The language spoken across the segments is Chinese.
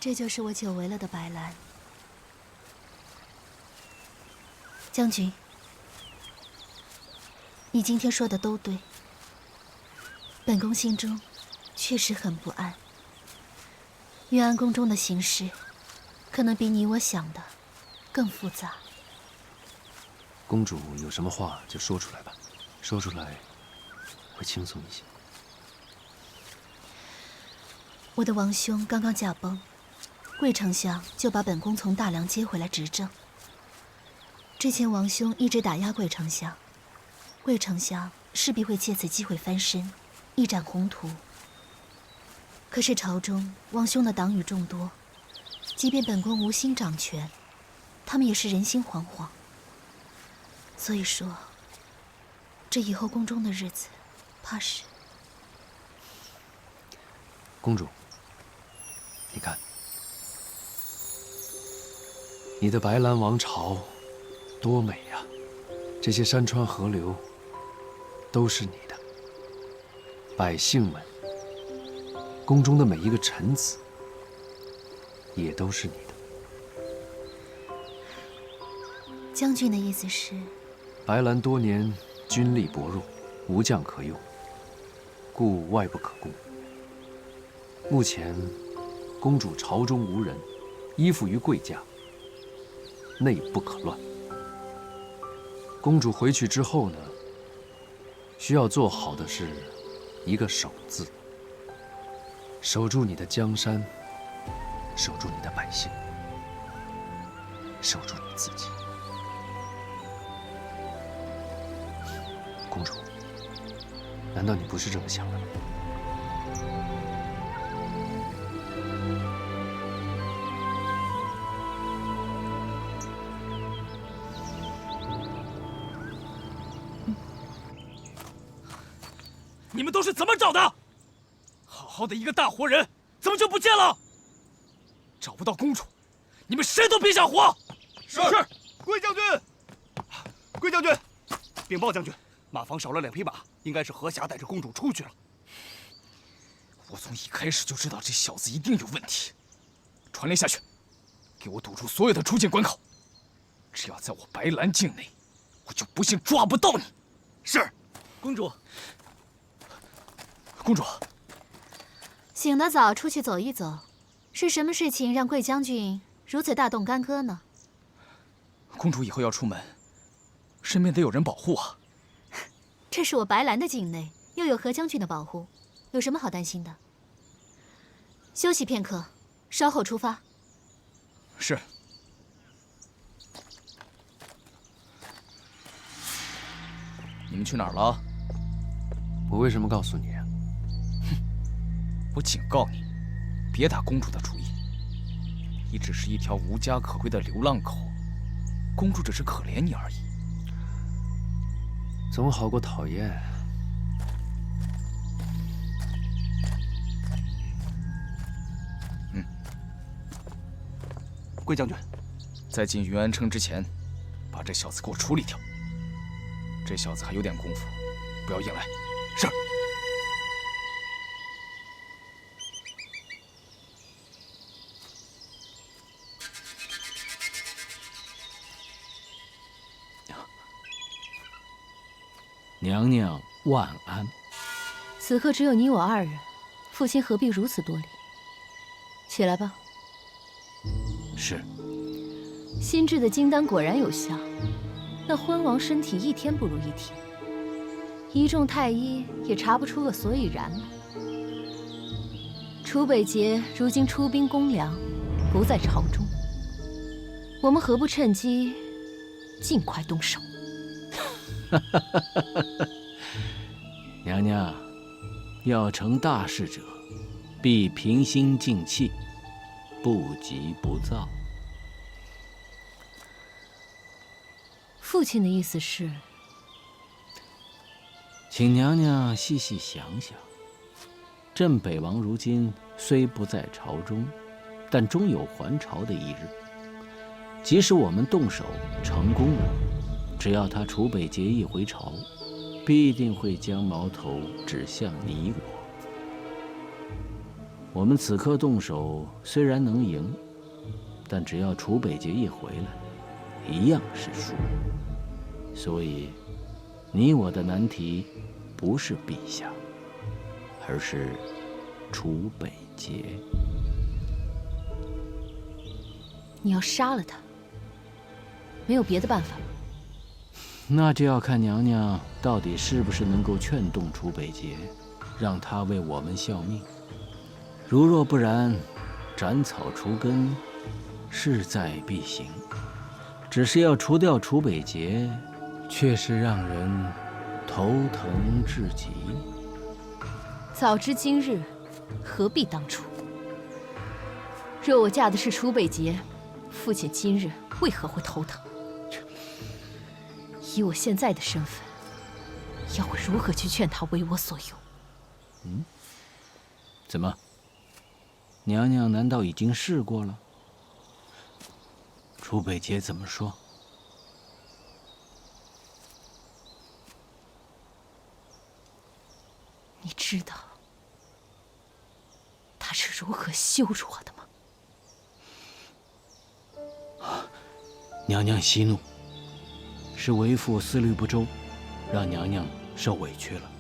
这就是我久违了的白兰。将军，你今天说的都对。本宫心中确实很不安。玉安宫中的形势，可能比你我想的更复杂。公主有什么话就说出来吧，说出来会轻松一些。我的王兄刚刚驾崩，贵丞相就把本宫从大梁接回来执政。之前王兄一直打压贵丞相，贵丞相势必会借此机会翻身，一展宏图。可是朝中王兄的党羽众多，即便本宫无心掌权，他们也是人心惶惶。所以说，这以后宫中的日子，怕是……公主，你看，你的白兰王朝多美呀！这些山川河流都是你的，百姓们，宫中的每一个臣子也都是你的。将军的意思是？白兰多年军力薄弱，无将可用，故外不可攻。目前，公主朝中无人，依附于贵家，内不可乱。公主回去之后呢，需要做好的是一个守字，守住你的江山，守住你的百姓，守住你自己。公主，难道你不是这么想的吗？你们都是怎么找的？好好的一个大活人，怎么就不见了？找不到公主，你们谁都别想活！是，贵将军，贵将军，禀报将军，马房少了2匹马，应该是何霞带着公主出去了。我从一开始就知道这小子一定有问题。传令下去，给我堵住所有的出境关口。只要在我白兰境内，我就不信抓不到你。是，公主。公主，醒得早，出去走一走，是什么事情让贵将军如此大动干戈呢？公主以后要出门，身边得有人保护啊。这是我白兰的境内，又有何将军的保护，有什么好担心的？休息片刻，稍后出发。是。你们去哪儿了？我为什么告诉你啊？我警告你，别打公主的主意。你只是一条无家可归的流浪狗，公主只是可怜你而已。总好过讨厌。贵将军，在进云安城之前，把这小子给我处理掉。这小子还有点功夫，不要硬来。是。娘娘万安。此刻只有你我2人，父亲何必如此多礼？起来吧。是。新制的金丹果然有效，那昏王身体一天不如一天，一众太医也查不出个所以然来。楚北捷如今出兵攻梁，不在朝中，我们何不趁机尽快动手？娘娘，要成大事者，必平心静气，不急不躁。父亲的意思是，请娘娘细细想想，朕北王如今虽不在朝中，但终有还朝的一日。即使我们动手成功了，只要他楚北捷一回朝，必定会将矛头指向你我。我们此刻动手虽然能赢，但只要楚北捷一回来，一样是输。所以，你我的难题不是陛下，而是楚北捷。你要杀了他，没有别的办法吗？那就要看娘娘到底是不是能够劝动楚北捷，让他为我们效命。如若不然，斩草除根，势在必行。只是要除掉楚北捷，却是让人头疼至极。早知今日，何必当初？若我嫁的是楚北捷，父亲今日为何会头疼？以我现在的身份，要我如何去劝他为我所用？怎么？娘娘难道已经试过了？楚北捷怎么说？你知道他是如何羞辱我的吗？娘娘息怒，是为父思虑不周，让娘娘受委屈了。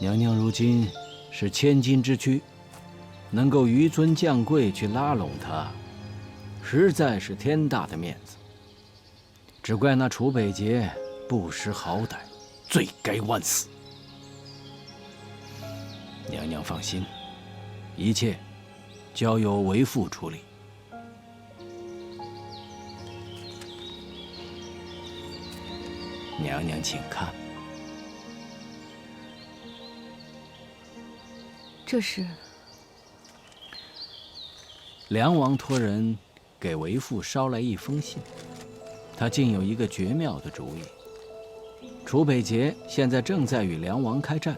娘娘如今是千金之躯，能够纡尊降贵去拉拢他，实在是天大的面子。只怪那楚北捷不识好歹，罪该万死。娘娘放心，一切交由为父处理。娘娘请看。这是梁王托人给为父捎来一封信，他竟有一个绝妙的主意。楚北捷现在正在与梁王开战，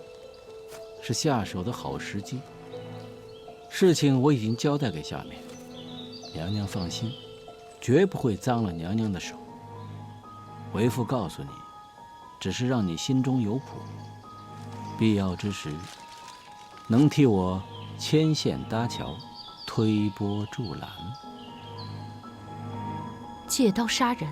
是下手的好时机。事情我已经交代给下面，娘娘放心，绝不会脏了娘娘的手。为父告诉你，只是让你心中有谱，必要之时，能替我牵线搭桥，推波助澜。借刀杀人？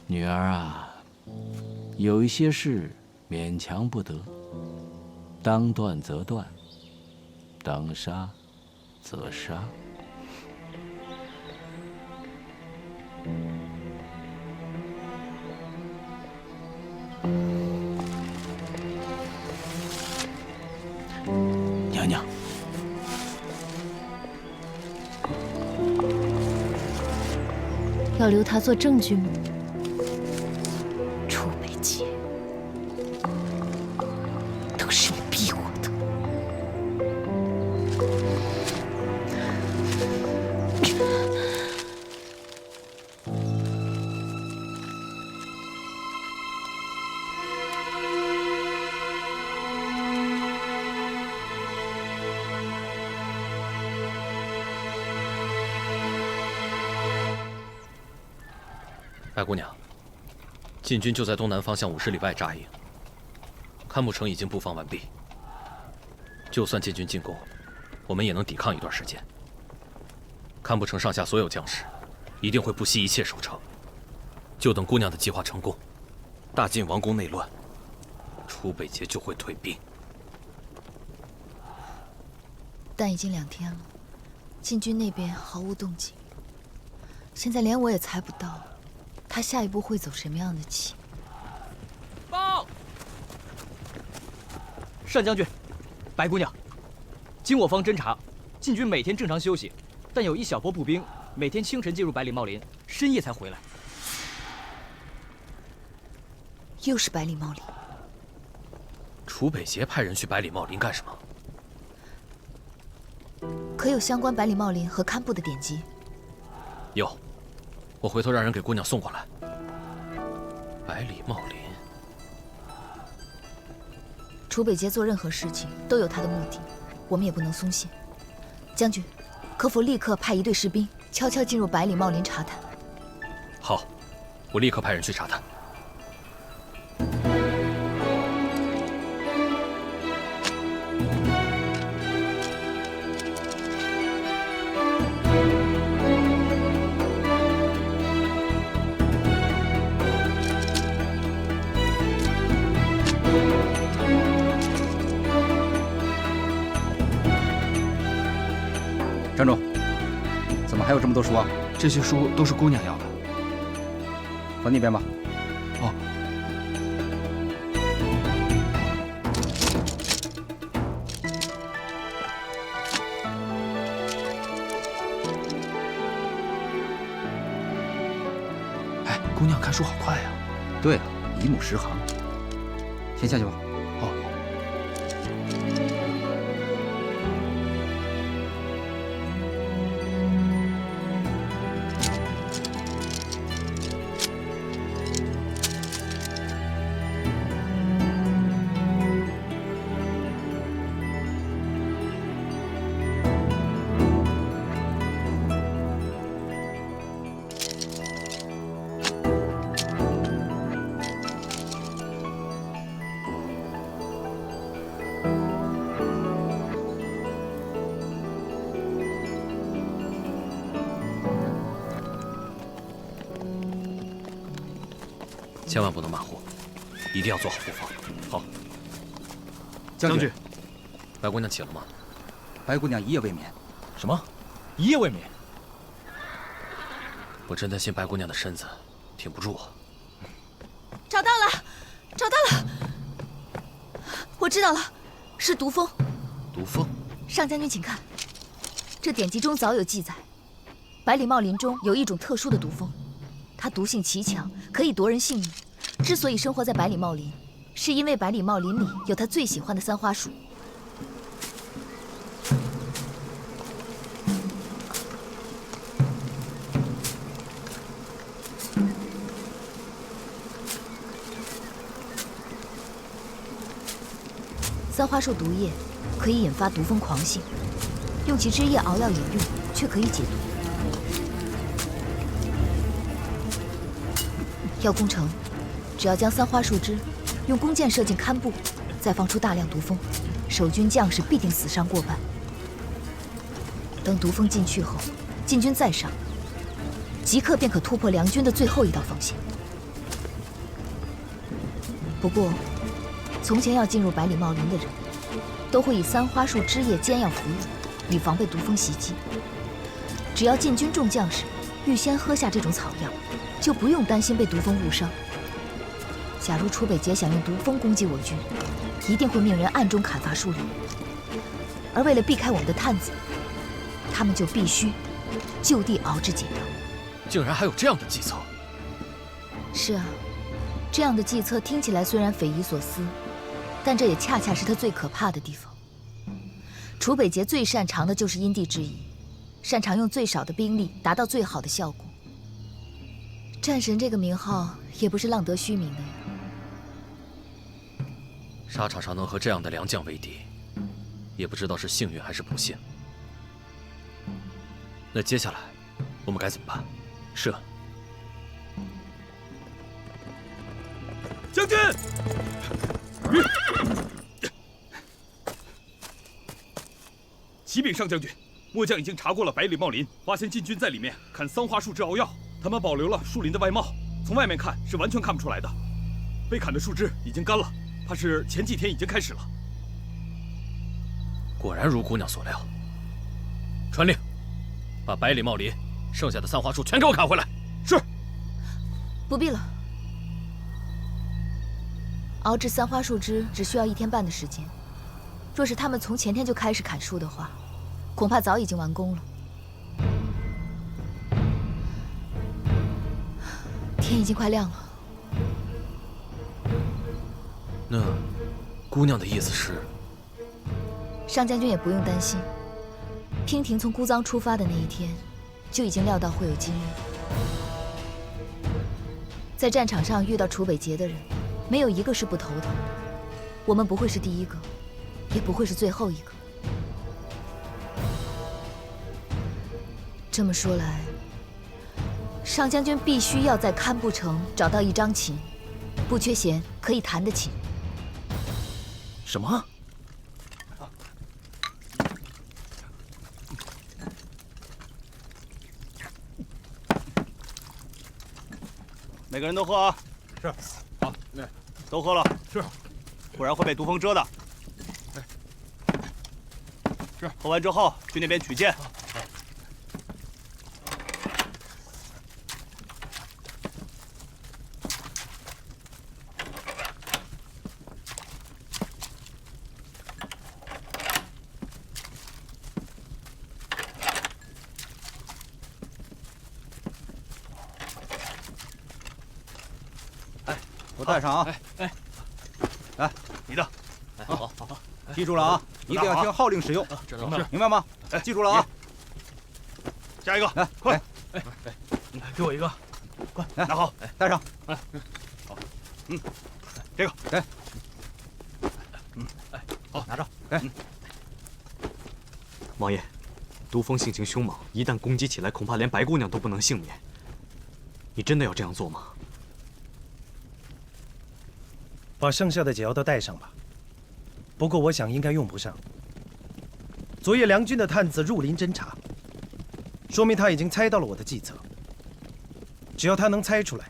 女儿啊，有一些事勉强不得，当断则断，当杀则杀。娘娘，要留他做证据吗？楚北捷，都是你逼我的。白姑娘，晋军就在东南方向50里外扎营，看牧城已经布防完毕。就算晋军进攻，我们也能抵抗一段时间。看牧城上下所有将士一定会不惜一切守城，就等姑娘的计划成功，大晋王宫内乱，楚北捷就会退兵。但已经2天了，晋军那边毫无动静，现在连我也猜不到他下一步会走什么样的棋。报，单将军，白姑娘，经我方侦查，晋军每天正常休息，但有一小波步兵每天清晨进入百里茂林，深夜才回来。又是百里茂林。楚北捷派人去百里茂林干什么？可有相关百里茂林和堪布的典籍？有，我回头让人给姑娘送过来。百里茂林，楚北捷做任何事情都有他的目的，我们也不能松懈。将军，可否立刻派1队士兵悄悄进入百里茂林查探？好，我立刻派人去查探。站住！怎么还有这么多书啊？这些书都是姑娘要的。放那边吧。哦。哎，姑娘看书好快呀。对了，一目十行。先下去吧。哦。千万不能马虎，一定要做好布防。好，将军，白姑娘起了吗？白姑娘一夜未眠。什么？一夜未眠？我真担心白姑娘的身子挺不住啊。找到了，找到了！我知道了，是毒蜂。毒蜂？上将军，请看，这典籍中早有记载，百里茂林中有一种特殊的毒蜂。它毒性奇强，可以夺人性命。之所以生活在百里茂林，是因为百里茂林里有他最喜欢的三花树。三花树毒液可以引发毒蜂狂性，用其汁液熬药饮用，却可以解毒。要攻城，只要将三花树枝用弓箭射进堪布，再放出大量毒蜂，守军将士必定死伤过半。等毒蜂进去后，晋军再上，即刻便可突破梁军的最后一道防线。不过，从前要进入百里茂林的人，都会以三花树枝叶煎药服用，以防被毒蜂袭击。只要晋军众将士预先喝下这种草药，就不用担心被毒蜂误伤。假如楚北捷想用毒蜂攻击我军，一定会命人暗中砍伐树林。而为了避开我们的探子，他们就必须就地熬制解药。竟然还有这样的计策！是啊，这样的计策听起来虽然匪夷所思，但这也恰恰是他最可怕的地方。楚北捷最擅长的就是因地制宜，擅长用最少的兵力达到最好的效果。战神这个名号也不是浪得虚名的呀。沙场上能和这样的良将为敌，也不知道是幸运还是不幸。那接下来我们该怎么办？是。将军，启禀上将军，末将已经查过了百里茂林，发现晋军在里面砍桑花树枝熬药，他们保留了树林的外貌，从外面看是完全看不出来的。被砍的树枝已经干了，怕是前几天已经开始了。果然如姑娘所料。传令，把百里茂林剩下的三花树全给我砍回来。是。不必了。熬制三花树枝只需要1天半的时间，若是他们从前天就开始砍树的话，恐怕早已经完工了。天已经快亮了。那姑娘的意思是？上将军也不用担心，娉婷从孤臧出发的那一天，就已经料到会有今日。在战场上遇到楚北捷的人，没有一个是不头疼的。我们不会是第一个，也不会是最后一个。这么说来，上将军必须要在堪布城找到一张琴，不缺弦可以弹的琴。什么？每个人都喝啊！是。好，都喝了。是。不然会被毒蜂蛰的。是。喝完之后去那边取剑。我带上啊！来，你的。好，记住了啊，一定要听号令使用，知道了，明白吗？哎，记住了啊！加一个，来，快！给我一个，快拿好，带上。好，这个，来，好，拿着，来。王爷，毒蜂性情凶猛，一旦攻击起来，恐怕连白姑娘都不能幸免。你真的要这样做吗？把剩下的解药都带上吧。不过我想应该用不上。昨夜梁军的探子入林侦查，说明他已经猜到了我的计策。只要他能猜出来，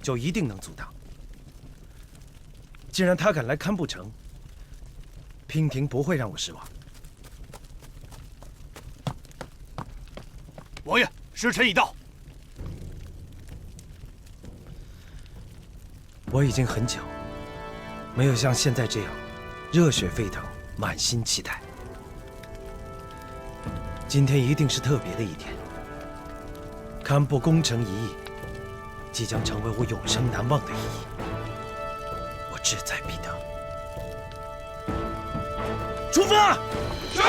就一定能阻挡。既然他敢来堪布城，娉婷不会让我失望。王爷，时辰已到。我已经很久没有像现在这样热血沸腾，满心期待。今天一定是特别的一天。堪布攻城一役，即将成为我永生难忘的一役。我志在必得。出发！是。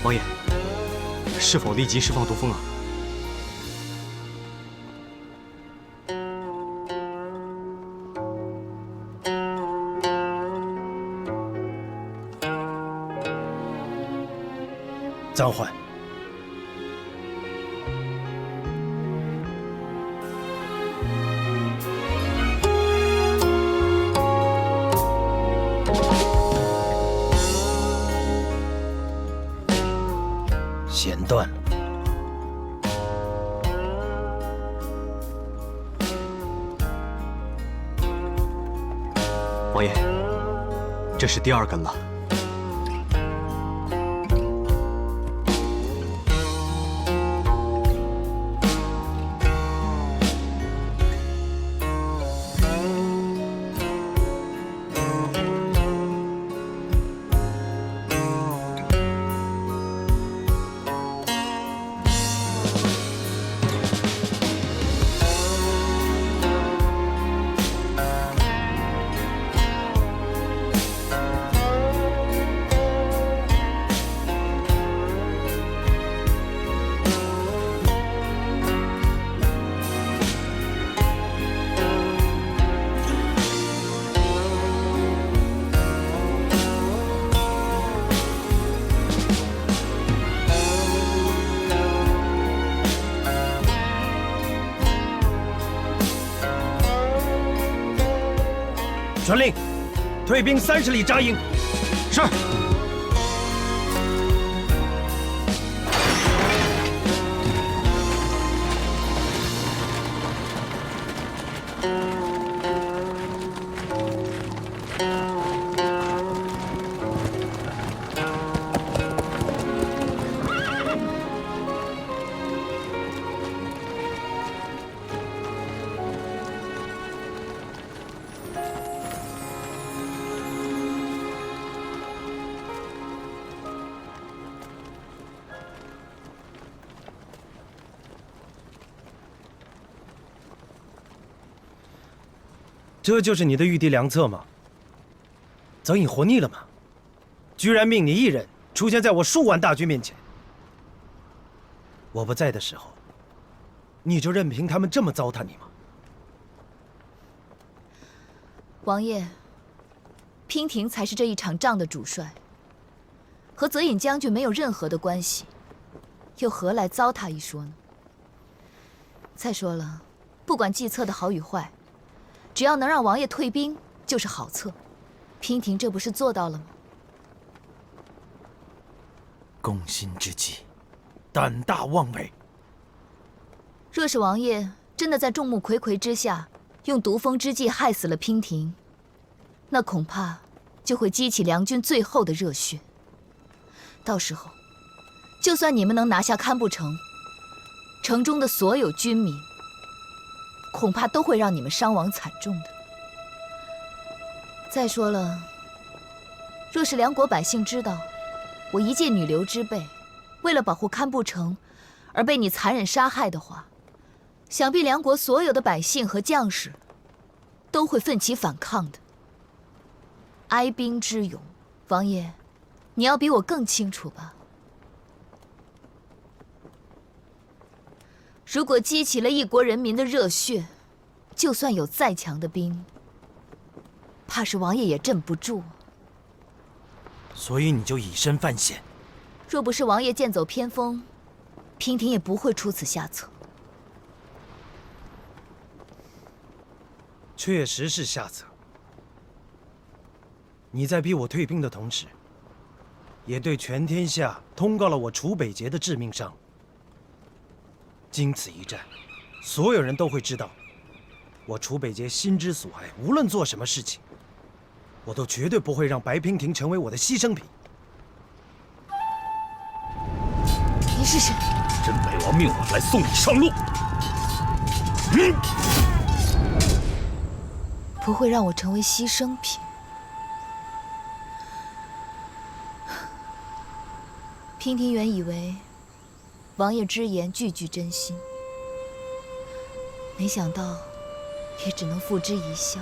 王爷，是否立即释放毒蜂啊？暂缓。弦断了。王爷，这是第2根了。传令，退兵30里扎营。是。这就是你的御敌良策吗？早已活腻了吗？居然命你一人出现在我数万大军面前。我不在的时候，你就任凭他们这么糟蹋你吗？王爷，娉婷才是这一场仗的主帅，和泽隐将军没有任何的关系，又何来糟蹋一说呢？再说了，不管计策的好与坏，只要能让王爷退兵，就是好策。娉婷这不是做到了吗？攻心之计，胆大妄为。若是王爷真的在众目睽睽之下用毒蜂之计害死了娉婷，那恐怕就会激起梁军最后的热血。到时候，就算你们能拿下堪布城，城中的所有军民，恐怕都会让你们伤亡惨重的。再说了，若是梁国百姓知道我一介女流之辈，为了保护堪布城而被你残忍杀害的话，想必梁国所有的百姓和将士都会奋起反抗的。哀兵之勇，王爷，你要比我更清楚吧？如果激起了一国人民的热血，就算有再强的兵，怕是王爷也镇不住。所以你就以身犯险。若不是王爷剑走偏锋，娉婷也不会出此下策。确实是下策。你在逼我退兵的同时，也对全天下通告了我楚北节的致命伤。经此一战，所有人都会知道，我楚北节心之所爱，无论做什么事情，我都绝对不会让白娉婷成为我的牺牲品。你是谁？真北王命我来送你上路。不会让我成为牺牲品。娉婷原以为王爷之言句句真心，没想到也只能付之一笑。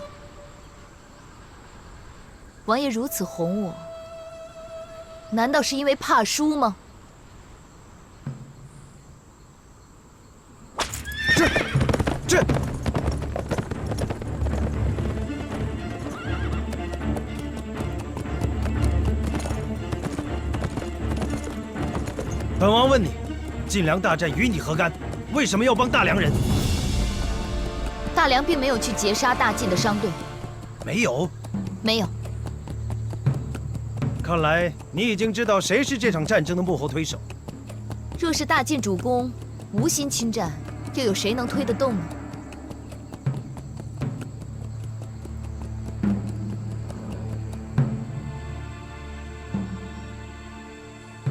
王爷如此哄我，难道是因为怕输吗？这。本王问你，晋梁大战与你何干？为什么要帮大梁人？大梁并没有去截杀大晋的商队。没有？没有。看来你已经知道谁是这场战争的幕后推手。若是大晋主公无心侵占，又有谁能推得动呢？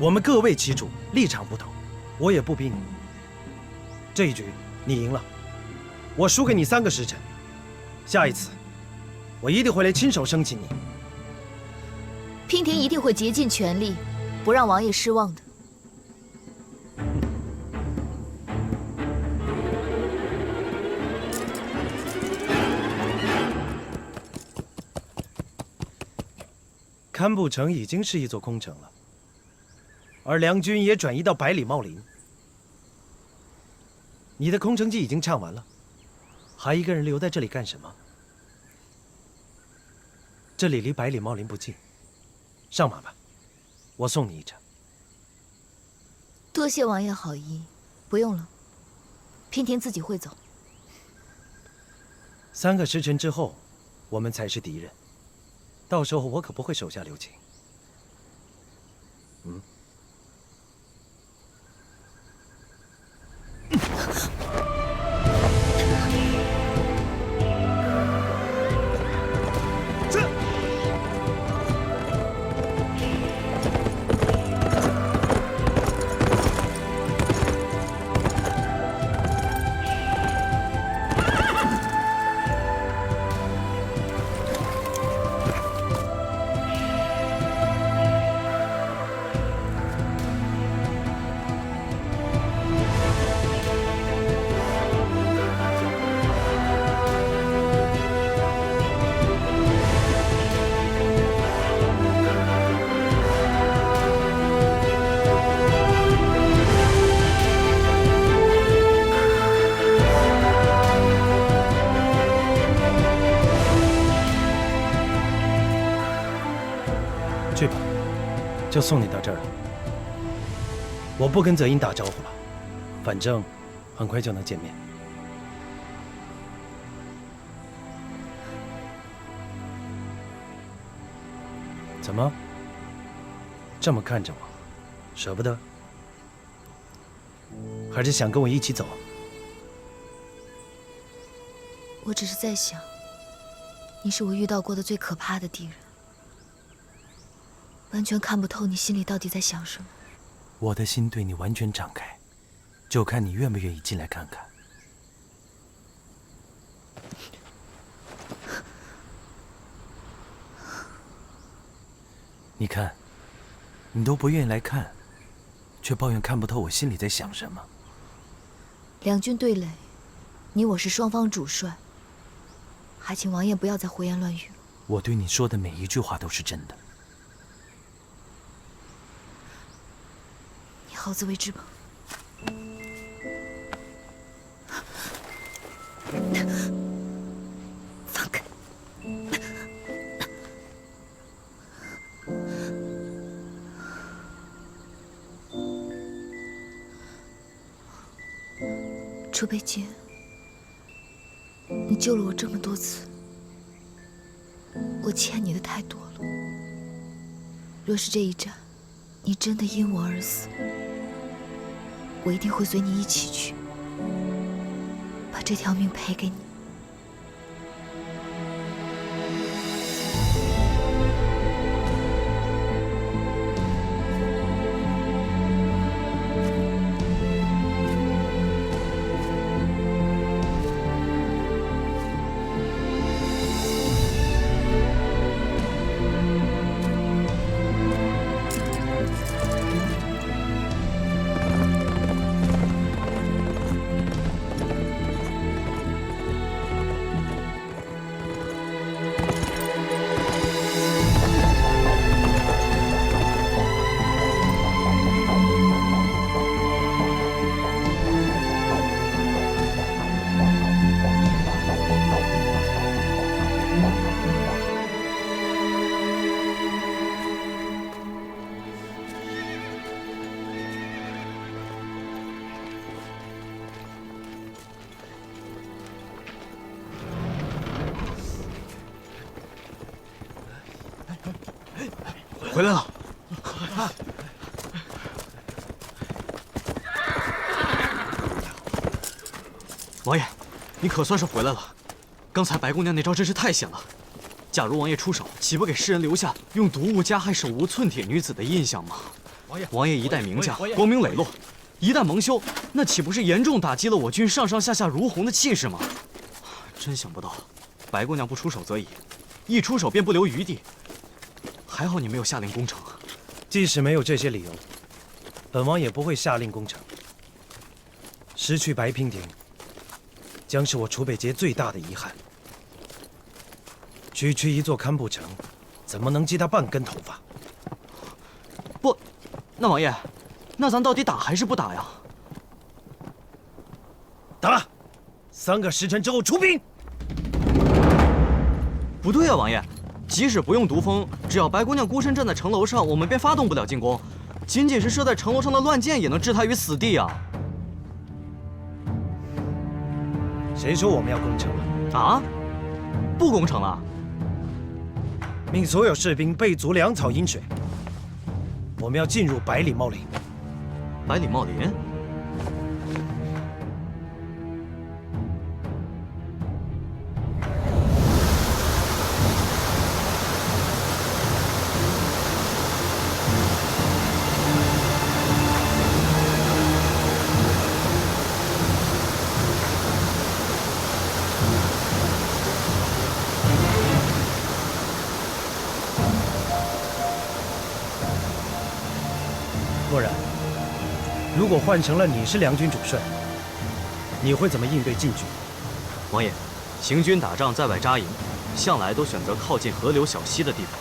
我们各为其主，立场不同，我也不逼你。这一局你赢了，我输给你3个时辰。下一次，我一定会来亲手生擒你。娉婷一定会竭尽全力，不让王爷失望的。堪布城已经是一座空城了。而梁军也转移到百里茂林。你的空城计已经唱完了，还一个人留在这里干什么？这里离百里茂林不近，上马吧，我送你一程。多谢王爷好意，不用了，娉婷自己会走。 3个时辰之后，我们才是敌人。到时候我可不会手下留情。嗯。去吧，就送你到这儿了。我不跟泽英打招呼了，反正很快就能见面。怎么这么看着我？舍不得？还是想跟我一起走？我只是在想，你是我遇到过的最可怕的敌人。完全看不透你心里到底在想什么。我的心对你完全敞开，就看你愿不愿意进来看看。你看，你都不愿意来看，却抱怨看不透我心里在想什么。两军对垒，你我是双方主帅，还请王爷不要再胡言乱语了。我对你说的每一句话都是真的。好自为之吧。放开！楚北杰，你救了我这么多次，我欠你的太多了。若是这一战，你真的因我而死，我一定会随你一起去，把这条命赔给你。回来了。王爷，你可算是回来了。刚才白姑娘那招真是太险了。假如王爷出手，岂不给世人留下用毒物加害手无寸铁女子的印象吗？王爷一代名将，光明磊落，一旦蒙羞，那岂不是严重打击了我军上上下下如虹的气势吗？真想不到，白姑娘不出手则已，一出手便不留余地。还好你没有下令攻城啊！即使没有这些理由，本王也不会下令攻城。失去白娉婷，将是我楚北节最大的遗憾。区区一座堪布城，怎么能记他半根头发？不，那王爷，那咱到底打还是不打呀？打！3个时辰之后出兵。不对啊，王爷。即使不用毒蜂，只要白姑娘孤身站在城楼上，我们便发动不了进攻。仅仅是射在城楼上的乱箭，也能置她于死地啊！谁说我们要攻城了？啊？不攻城了？命所有士兵备足粮草饮水。我们要进入百里茂林。百里茂林？若然，如果换成了你是梁军主帅，你会怎么应对晋军？王爷，行军打仗在外扎营，向来都选择靠近河流小溪的地方。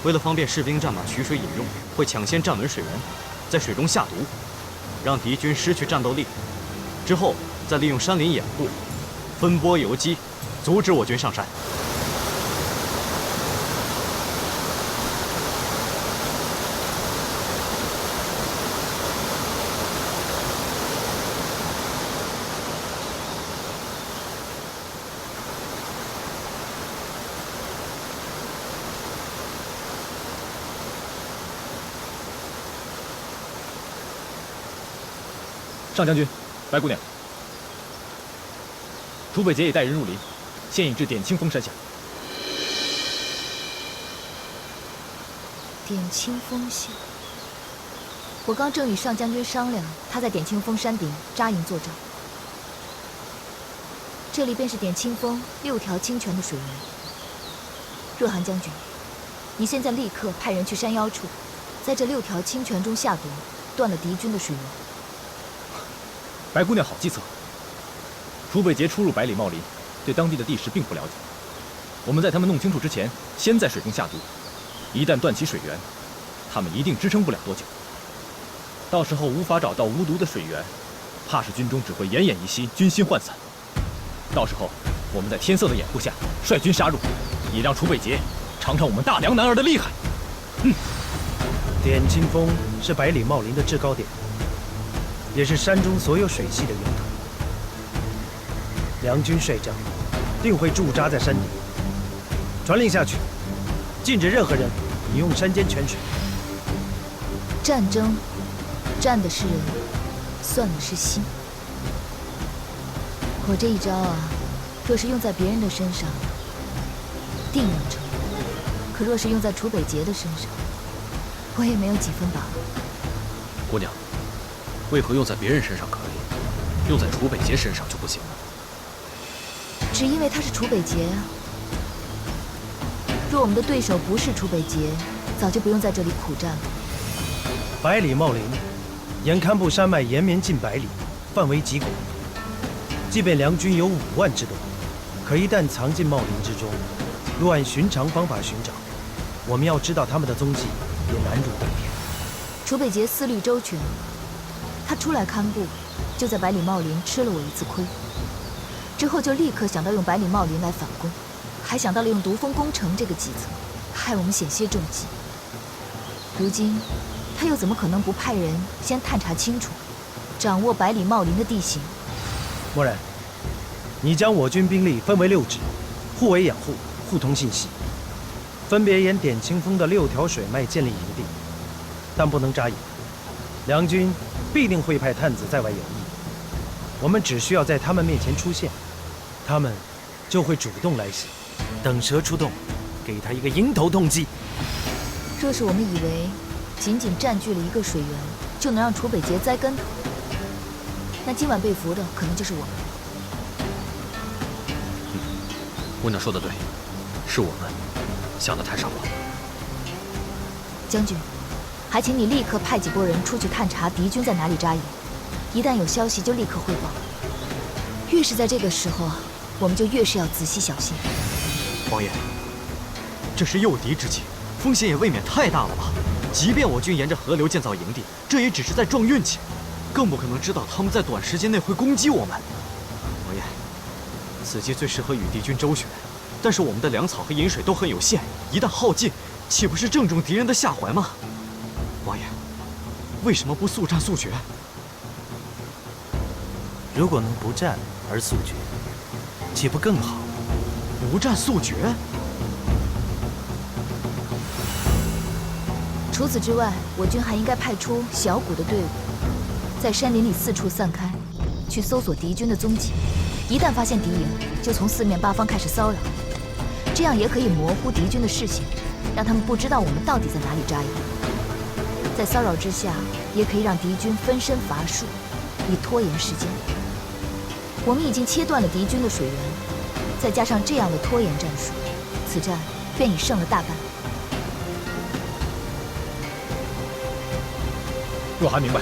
为了方便士兵战马取水饮用，会抢先站稳水源，在水中下毒，让敌军失去战斗力。之后再利用山林掩护，分拨游击，阻止我军上山。上将军，白姑娘，楚北捷也带人入林，现已至点清峰山下。点清峰下，我刚正与上将军商量，他在点清峰山顶扎营作战。这里便是点清峰6条清泉的水源。若寒将军，你现在立刻派人去山腰处，在这6条清泉中下毒，断了敌军的水源。白姑娘好计策。楚北捷出入百里茂林，对当地的地势并不了解。我们在他们弄清楚之前，先在水中下毒，一旦断其水源，他们一定支撑不了多久。到时候无法找到无毒的水源，怕是军中只会奄奄一息，军心涣散。到时候我们在天色的掩护下率军杀入，也让楚北捷尝尝我们大梁男儿的厉害。点清峰是百里茂林的制高点，也是山中所有水系的源头。梁军帅将定会驻扎在山顶，传令下去，禁止任何人饮用山间泉水。战争，战的是人，算的是心。我这一招啊，若是用在别人的身上，定能成；可若是用在楚北捷的身上，我也没有几分把握。姑娘，为何用在别人身上可以，用在楚北捷身上就不行了？只因为他是楚北捷啊。若我们的对手不是楚北捷，早就不用在这里苦战了。百里茂林，沿堪布山脉延绵近百里，范围极广。即便梁军有5万之多，可一旦藏进茂林之中，若按寻常方法寻找，我们要知道他们的踪迹也难如登天。楚北捷思虑周全，他出来堪布，就在百里茂林吃了我一次亏。之后就立刻想到用百里茂林来反攻，还想到了用毒蜂攻城这个计策，害我们险些中计。如今，他又怎么可能不派人先探查清楚，掌握百里茂林的地形？默然，你将我军兵力分为6支，互为养护，互通信息，分别沿点清峰的6条水脉建立营地，但不能扎营。梁军必定会派探子在外有意，我们只需要在他们面前出现，他们就会主动来袭，等蛇出洞，给他一个迎头痛击。若是我们以为仅仅占据了一个水源就能让楚北捷栽跟头，那今晚被俘的可能就是我们。姑娘说的对，是我们想的太少了。将军，还请你立刻派几拨人出去探查敌军在哪里扎营，一旦有消息就立刻汇报。越是在这个时候，我们就越是要仔细小心。王爷，这是诱敌之计，风险也未免太大了吧？即便我军沿着河流建造营地，这也只是在撞运气，更不可能知道他们在短时间内会攻击我们。王爷，此计最适合与敌军周旋，但是我们的粮草和饮水都很有限，一旦耗尽，岂不是正中敌人的下怀吗？王爷，为什么不速战速决？如果能不战而速决，岂不更好？不战速决？除此之外，我军还应该派出小股的队伍，在山林里四处散开，去搜索敌军的踪迹。一旦发现敌营，就从四面八方开始骚扰，这样也可以模糊敌军的视线，让他们不知道我们到底在哪里扎营。在骚扰之下，也可以让敌军分身乏术，以拖延时间。我们已经切断了敌军的水源，再加上这样的拖延战术，此战便已胜了大半。若寒明白。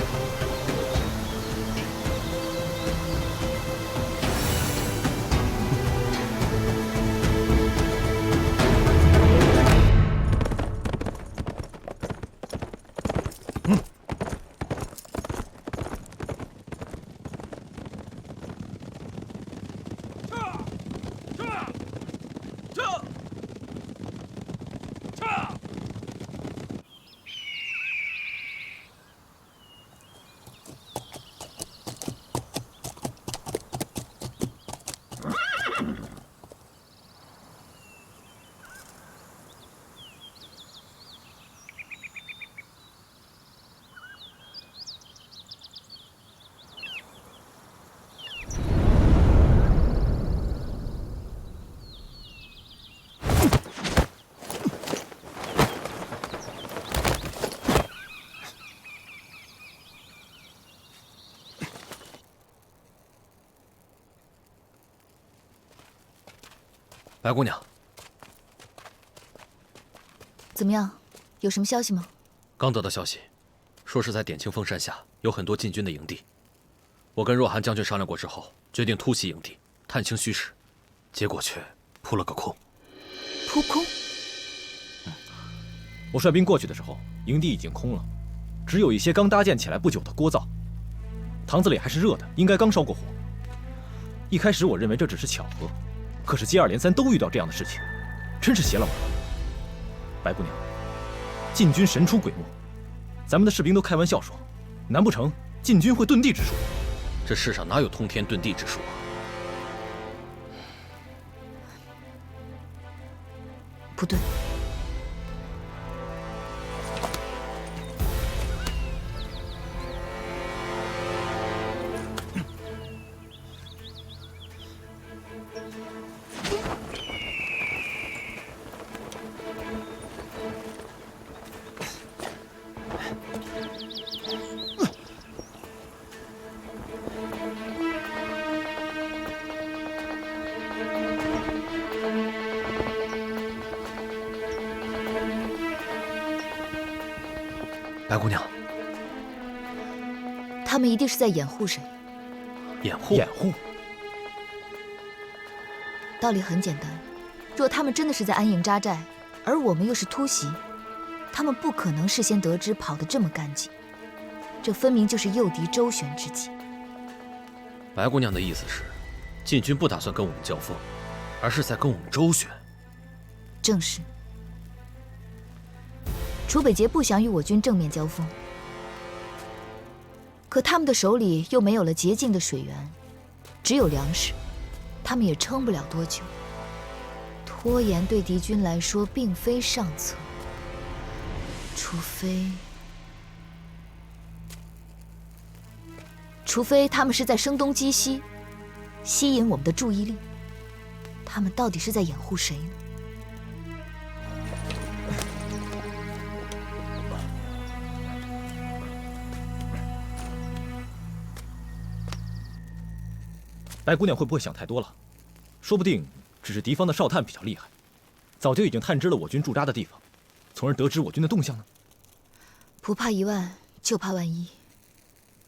白姑娘，怎么样？有什么消息吗？刚得到消息，说是在点清峰山下有很多禁军的营地。我跟若寒将军商量过之后，决定突袭营地，探清虚实，结果却扑了个空。扑空？我率兵过去的时候，营地已经空了，只有一些刚搭建起来不久的锅灶，堂子里还是热的，应该刚烧过火。一开始我认为这只是巧合。可是接二连三都遇到这样的事情，真是邪了我了。白姑娘，禁军神出鬼没，咱们的士兵都开玩笑说，难不成禁军会遁地之术？这世上哪有通天遁地之术啊？不对。白姑娘，他们一定是在掩护谁？掩护？掩护？道理很简单，若他们真的是在安营扎寨，而我们又是突袭，他们不可能事先得知跑得这么干净，这分明就是诱敌周旋之计。白姑娘的意思是，禁军不打算跟我们交锋，而是在跟我们周旋。正是。楚北捷不想与我军正面交锋，可他们的手里又没有了洁净的水源，只有粮食，他们也撑不了多久。拖延对敌军来说并非上策，除非他们是在声东击西，吸引我们的注意力。他们到底是在掩护谁呢？白姑娘会不会想太多了？说不定只是敌方的哨探比较厉害，早就已经探知了我军驻扎的地方，从而得知我军的动向呢？不怕一万，就怕万一。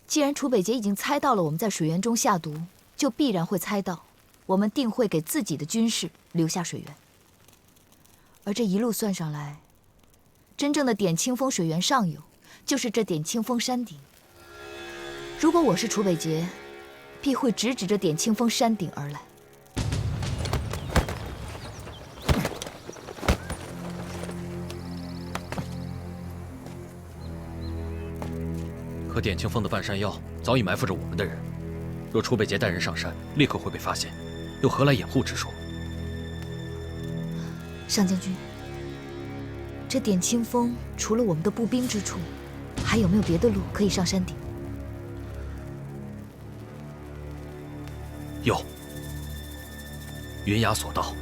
既然楚北捷已经猜到了我们在水源中下毒，就必然会猜到我们定会给自己的军士留下水源。而这一路算上来，真正的点清峰水源上游，就是这点清峰山顶。如果我是楚北捷，必会直指着点清峰山顶而来。可点清峰的半山腰早已埋伏着我们的人，若楚北捷带人上山，立刻会被发现，又何来掩护之说？上将军，这点清风除了我们的步兵之处，还有没有别的路可以上山顶？有，云崖索道。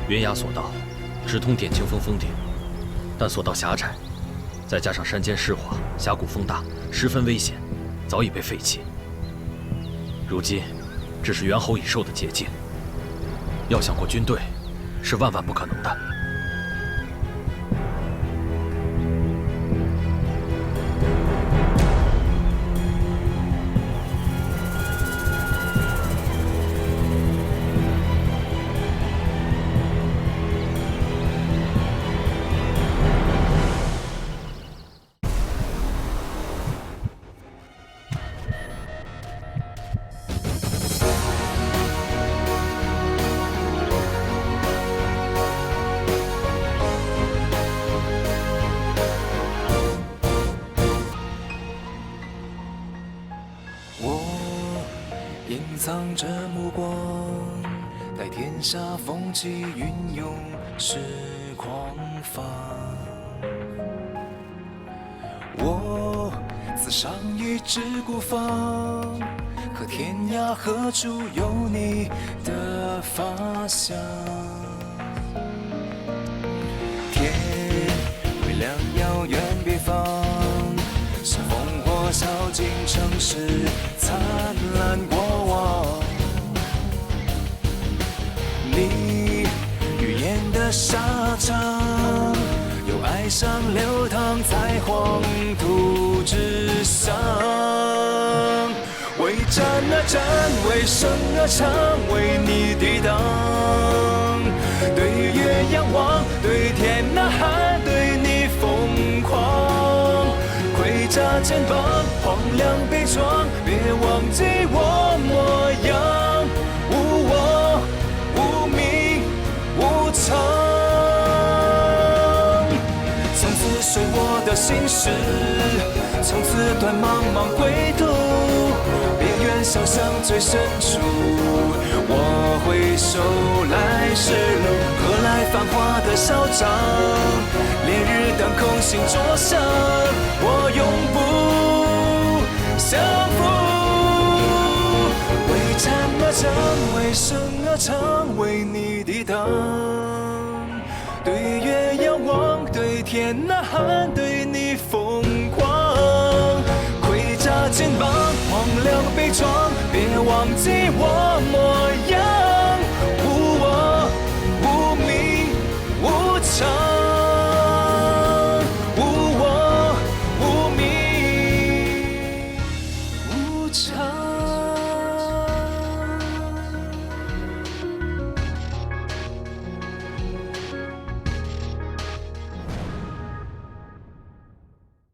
云崖索道直通点清峰峰顶，但索道狭窄，再加上山间湿滑、峡谷风大，十分危险，早已被废弃。如今，只是猿猴蚁兽的捷径，要想过军队，是万万不可能的。隐藏着目光，待天下风起云涌是狂放。我自上一支孤芳，可天涯何处有你的发香？天微亮，遥远别方，是烽火烧尽城市灿烂过往。你语言的沙场，有哀伤流淌在黄土之上。为战而战，为生而唱，为你抵挡。对月仰望，对天呐喊，对你疯狂。盔甲肩膀，荒凉悲怆，别忘记我模样。无我，无名，无常。从此随我的心事，从此断茫茫归途。别愿想象最深处，我回首来时路，何来繁华的嚣张？烈日当空，心灼伤，我永不降服。为战而战，为生而唱，为你抵挡。对月仰望，对天呐喊，对你疯狂。盔甲肩膀，荒凉悲怆，别忘记我模